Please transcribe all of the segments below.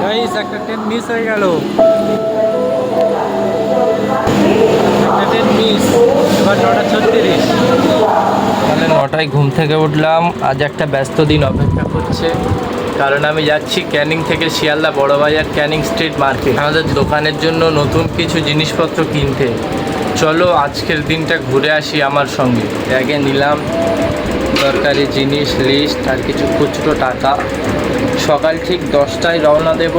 Guys একটা train miss হয়ে গেল, একটা ট্রেন মিস। এবার 9:36। তাহলে 9টায় ঘুম থেকে উঠলাম। আজ একটা ব্যস্ত দিন অপেক্ষা করছে, কারণ আমি যাচ্ছি ক্যানিং থেকে শিয়ালদা বড়বাজার ক্যানিং স্ট্রিট মার্কেট আমাদের দোকানের জন্য নতুন কিছু জিনিসপত্র কিনতে। চলো আজকের দিনটা ঘুরে আসি আমার সঙ্গে। ব্যাগে নিলাম দরকারি জিনিস লিস্ট আর কিছু খুচরো টাকা। সকাল ঠিক 10টায় রওনা দেব,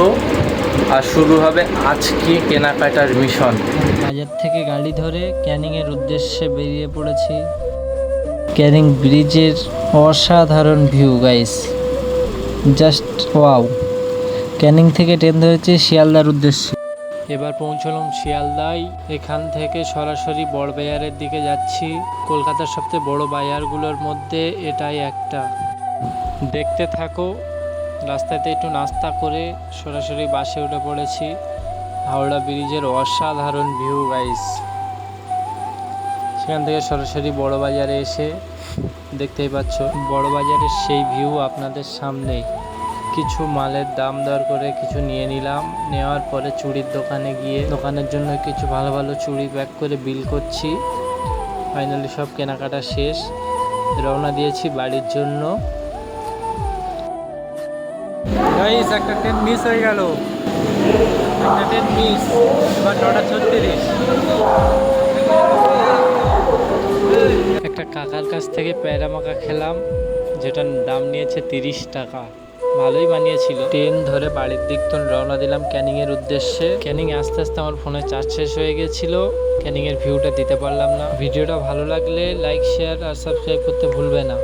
আর শুরু হবে আজকে কেনাকাটার মিশন। বাজার থেকে গাড়ি ধরে ক্যানিংয়ের উদ্দেশ্যে বেরিয়ে পড়েছি। ক্যানিং ব্রিজের অসাধারণ view guys, just wow. Canning থেকে ট্রেন ধরেছি শিয়ালদার উদ্দেশ্যে। এবার পৌঁছলাম শিয়ালদায়। এখান থেকে সরাসরি বড়বাজারের দিকে যাচ্ছি। কলকাতার সবচেয়ে বড় বাজারগুলোর মধ্যে এটাই একটা। দেখতে থাকো। রাস্তাতে একটু নাস্তা করে সরাসরি বাসে উঠে পড়েছি। হাওড়া ব্রিজের অসাধারণ ভিউ গাইস। সেখান থেকে সরাসরি বড়বাজারে এসে দেখতেই পাচ্ছ বড়বাজারের সেই ভিউ আপনাদের সামনেই। কিছু মালের দাম দর করে কিছু নিয়ে নিলাম। নেওয়ার পরে চুড়ির দোকানে গিয়ে দোকানের জন্য কিছু ভালো ভালো চুড়ি প্যাক করে বিল করছি। ফাইনালি সব কেনাকাটা শেষ, রওনা দিয়েছি বাড়ির জন্য। গাইস একটা ট্রেন মিস হয়ে গেল, একটা ট্রেন মিস। এবার 9:36। একটা কাকার কাছ থেকে প্যারা মাখা খেলাম, যেটার দাম নিয়েছে 30 টাকা। ভালোই বানিয়েছিল। ট্রেন ধরে বাড়ির দিক তো রওনা দিলাম ক্যানিংয়ের উদ্দেশ্যে। ক্যানিং আস্তে আস্তে আমার ফোনে চার্জ শেষ হয়ে গেছিল, ক্যানিংয়ের ভিউটা দিতে পারলাম না। ভিডিওটা ভালো লাগলে লাইক শেয়ার আর সাবস্ক্রাইব করতে ভুলবে না।